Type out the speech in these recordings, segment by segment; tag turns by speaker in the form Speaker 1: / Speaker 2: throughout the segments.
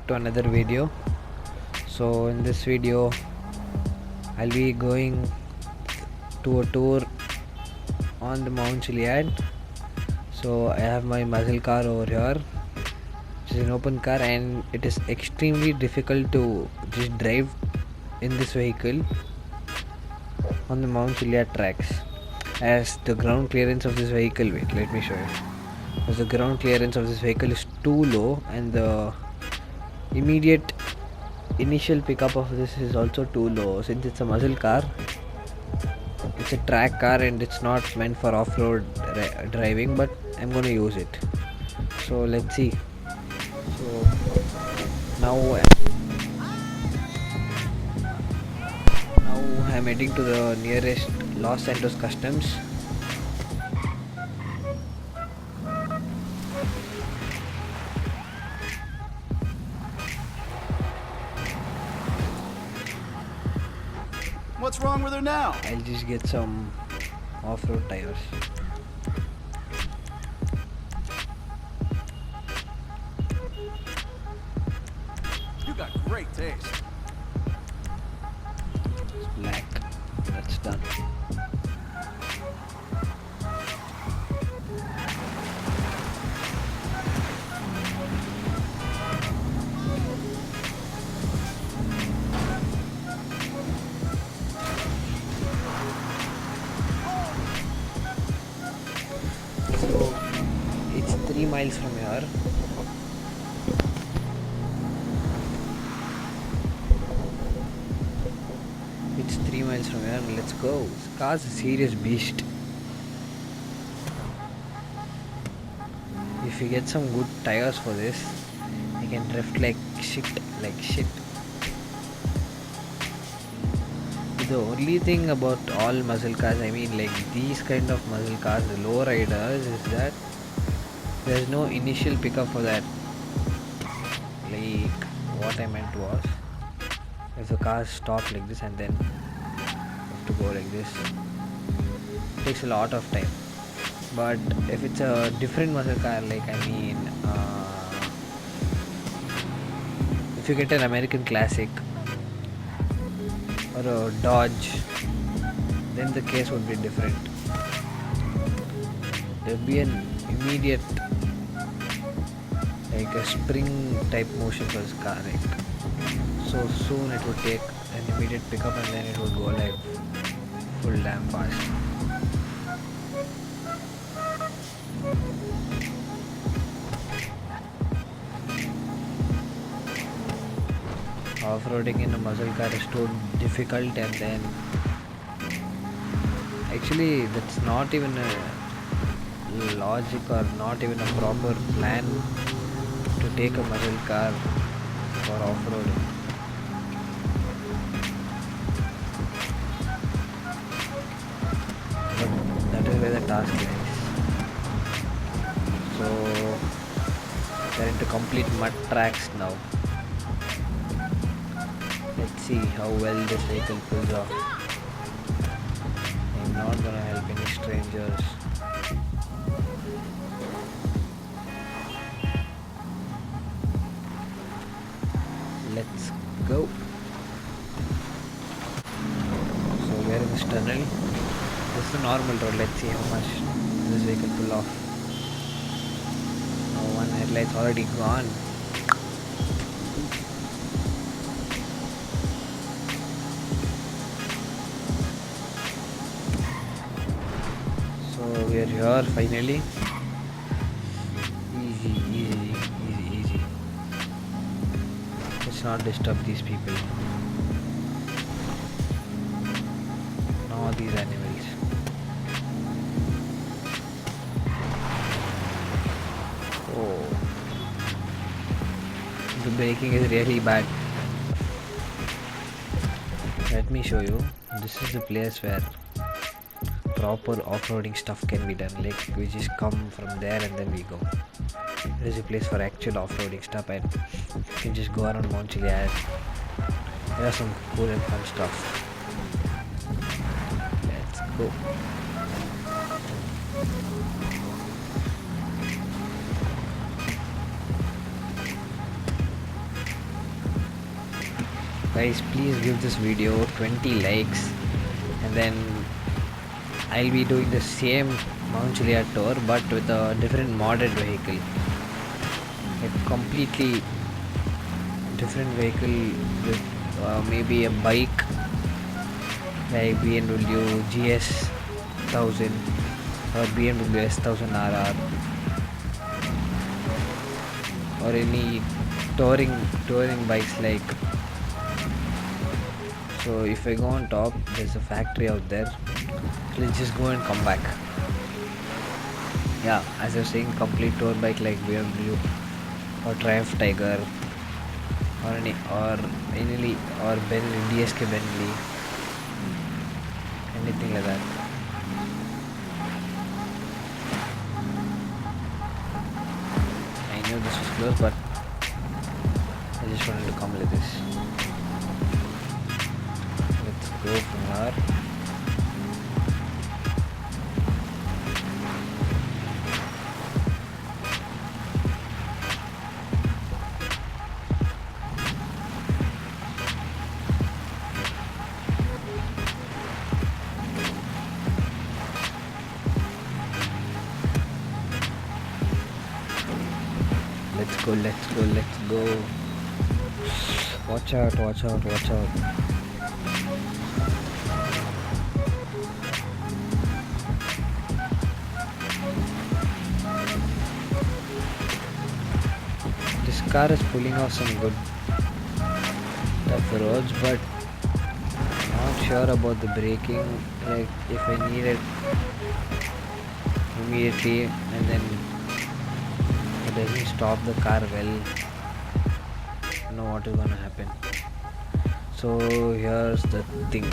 Speaker 1: back to another video. So in this video I'll be going to a tour on the Mount Chilliad. So I have my muscle car over here, which is an open car, and it is extremely difficult to just drive in this vehicle on the Mount Chilliad tracks, as the ground clearance of this vehicle, wait, let me show you, as the ground clearance of this vehicle is too low, and the immediate initial pickup of this is also too low. Since it's a muscle car, it's a track car and it's not meant for off-road driving, but I'm gonna use it. So let's see. So now I'm heading to the nearest Los Santos Customs.
Speaker 2: What's wrong with her now?
Speaker 1: I'll just get some off-road tires.
Speaker 2: You got great taste.
Speaker 1: It's black. That's done. So it's 3 miles from here. It's 3 miles from here. Let's go. This car's a serious beast. If you get some good tires for this, you can drift like shit. The only thing about all muscle cars, I mean like these kind of muscle cars, the low riders, is that there's no initial pickup for that. Like what I meant was, if the cars stop like this and then have to go like this, it takes a lot of time. But if it's a different muscle car, like if you get an American Classic or a Dodge, then the case would be different. There would be an immediate, like a spring type motion for this car, right? So soon it would take an immediate pickup and then it would go like full damn fast. Off-roading in a muscle car is too difficult, and then actually that's not even a logic or not even a proper plan to take a muscle car for off-roading. But that is where the task lies. So they're into complete mud tracks now. Let's see how well this vehicle pulls off. I'm not gonna help any strangers. Let's go. So we're in this tunnel. This is the normal road. Let's see how much this vehicle pull off. Oh, one headlight's already gone. We are here finally. Easy. Let's not disturb these people. Not these animals. Oh, the braking is really bad. Let me show you. This is the place where proper off-roading stuff can be done. Like we just come from there and then we go. There is a place for actual off-roading stuff, and you can just go around Mount Chilliad. There are some cool and fun stuff. Let's go. Guys, please give this video 20 likes, and then I'll be doing the same Mount Chilliad tour but with a different modded vehicle, a completely different vehicle with maybe a bike like BMW GS 1000 or BMW S1000 RR, or any touring bikes like. So if I go on top, there's a factory out there. Let's just go and come back. Yeah, as I was saying, complete tour bike like BMW or Triumph Tiger or any or Bentley DSK Bentley, anything like that. I knew this was close, but I just wanted to come like this. Let's go from here. Let's go. Watch out. This car is pulling off some good tough roads, but not sure about the braking. Like if I need it immediately and then it doesn't stop the car well, I know what is gonna happen. So here's the thing.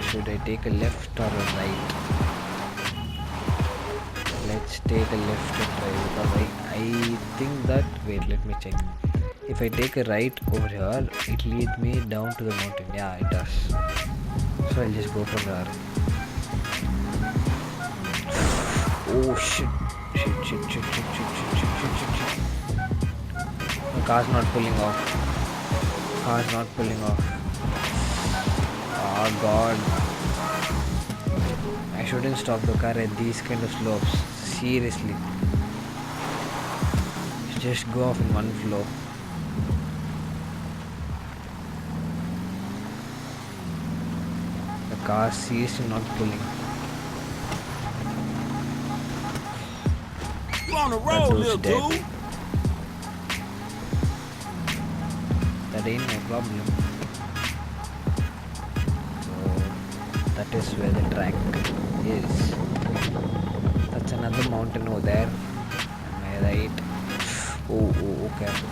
Speaker 1: Should I take a left or a right? Let's take a left and try, because I think that, wait, let me check. If I take a right over here, it leads me down to the mountain. Yeah, it does. So I'll just go from there. Oh shit. The car's not pulling off. Oh god. I shouldn't stop the car at these kind of slopes. Seriously. Just go off in one flow. The car seriously not pulling.
Speaker 2: You on the road, little dude.
Speaker 1: That ain't my problem. So that is where the track is. That's another mountain over there. Am I right? Oh, careful.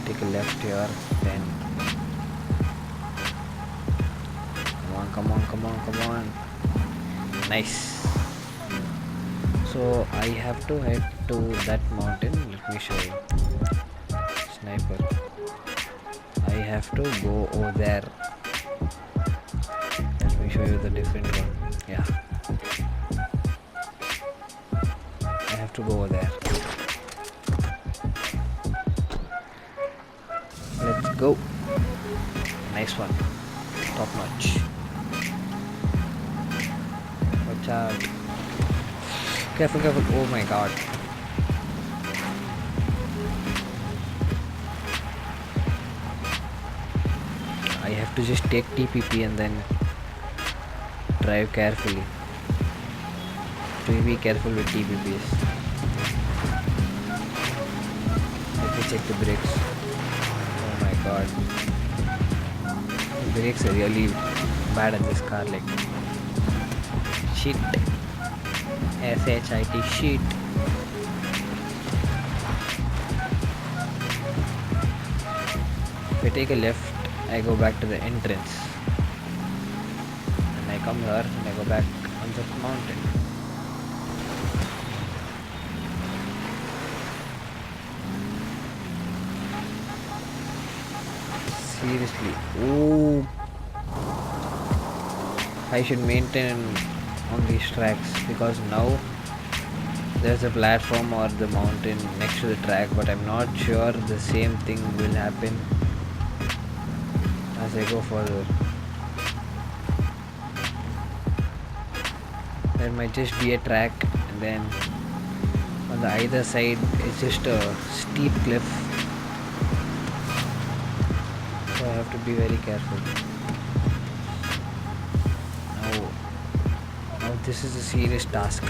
Speaker 1: Take a left here, then. Come on. Nice. So I have to head to that mountain. Let me show you. Sniper. I have to go over there. Let me show you the different one. Yeah. I have to go over there. Let's go. Nice one. Top notch. Watch out. Careful. Oh my god. I have to just take TPP and then drive carefully. To be careful with TPPs. Let me check the brakes. Oh my god. The brakes are really bad in this car, like shit. SHIT shit. If I take a left, I go back to the entrance. And I come here and I go back on the mountain. Seriously. Oh. I should maintain on these tracks, because now there's a platform or the mountain next to the track, but I'm not sure the same thing will happen as I go further. There might just be a track, and then on the either side it's just a steep cliff, so I have to be very careful. Now this is a serious task.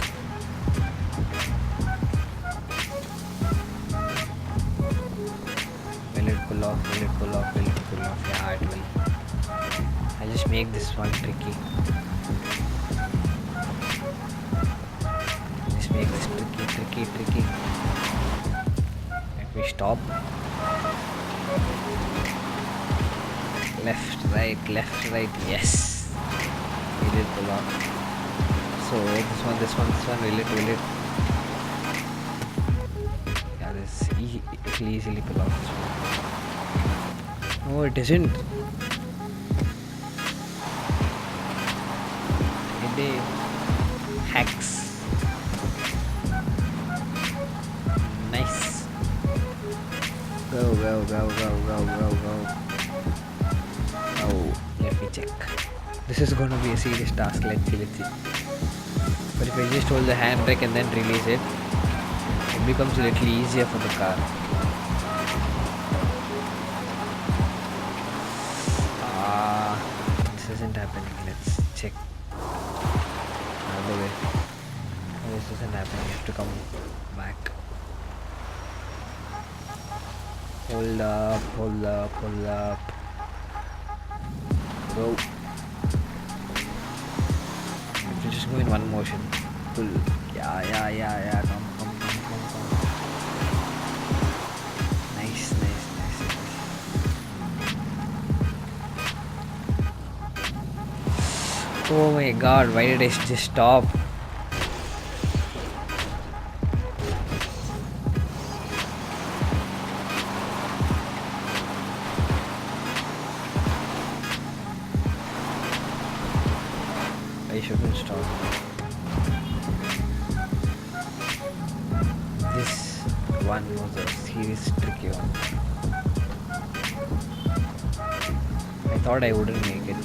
Speaker 1: Will it pull off? Will it pull off? Will it pull off? Yeah, it will. I'll just make this one tricky. Just make this tricky. Let me stop. Left, right. Yes. Will it pull off? So this one. Will it? Yeah, this easily pull off this one. No, it isn't. Hacks. Nice. Go. Oh, let me check. This is going to be a serious task. Let's see. But if I just hold the handbrake and then release it, it becomes a little easier for the car. This isn't happening. Let's check. Other way. This isn't happening. You have to come back. Hold up. Go. If you just go in one motion. Pull. Yeah. Come. Nice. Oh my god, why did I just stop? I shouldn't stop. This one was a serious tricky one. I thought I wouldn't make it.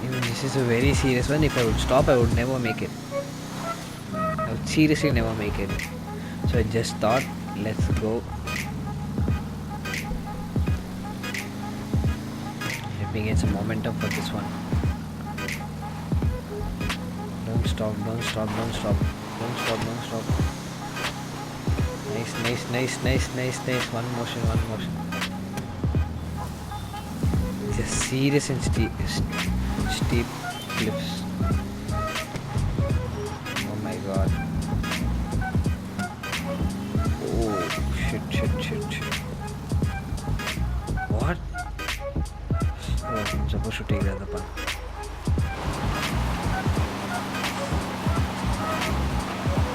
Speaker 1: Even this is a very serious one. If I would stop, I would never make it. I would seriously never make it. So I just thought, let's go. Let me get some momentum for this one. Don't stop. Nice. One motion. Just serious and steep cliffs. Oh my god. Oh shit. What? Oh, I'm supposed to take the other part.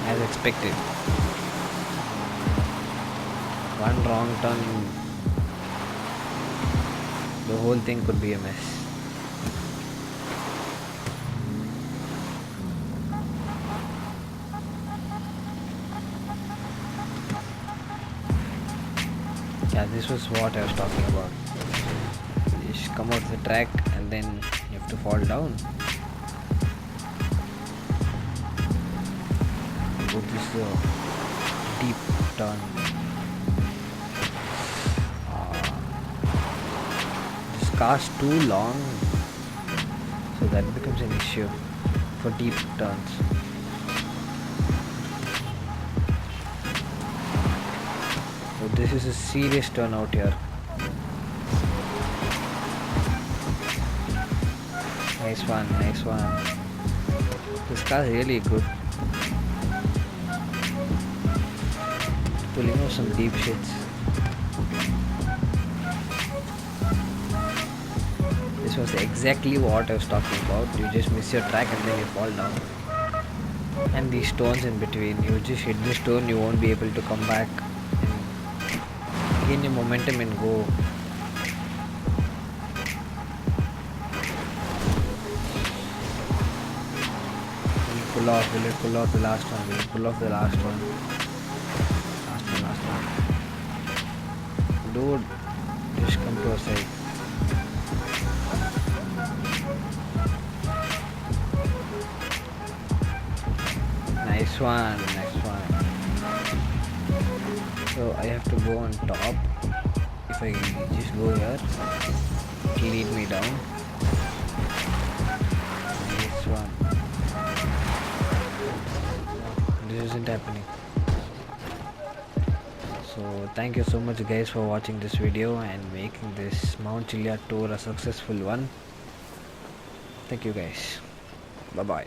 Speaker 1: As expected. One wrong turn, the whole thing could be a mess. Yeah, this was what I was talking about. You just come out of the track and then you have to fall down. Oh, this is a deep turn. This car's too long, so that becomes an issue for deep turns. So this is a serious turn out here. Nice one. This car is really good. Pulling off some deep shits. This was exactly what I was talking about. You just miss your track and then you fall down. And these stones in between, you just hit the stone, you won't be able to come back and gain your momentum and go. pull off? Will it pull off the last one? Will it pull off the last one? Last one. Dude, just come to our side. Nice one, nice one. So I have to go on top. If I just go here, it will lead me down. Nice one. This isn't happening. So thank you so much guys for watching this video and making this Mount Chilliad tour a successful one. Thank you guys. Bye bye.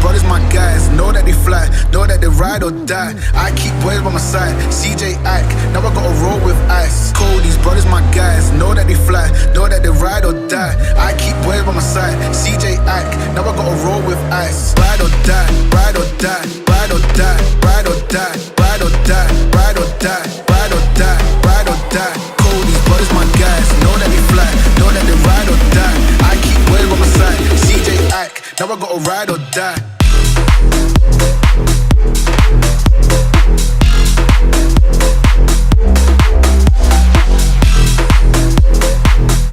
Speaker 2: Brothers, my guys, know that they fly, know that they ride or die. I keep boys by my side, CJ Ike, now I gotta roll with ice. Cody's brothers, my guys, know that they fly, know that they ride or die. I keep boys by my side, CJ Ike, now I gotta roll with ice. Ride or die, ride or die, ride or die, ride or die, ride or die, ride or die, ride or die, ride or die. Cody's brothers, my guys, know that they fly, know that they ride or die. I keep boys by my side, CJ Ike, now I gotta ride or die.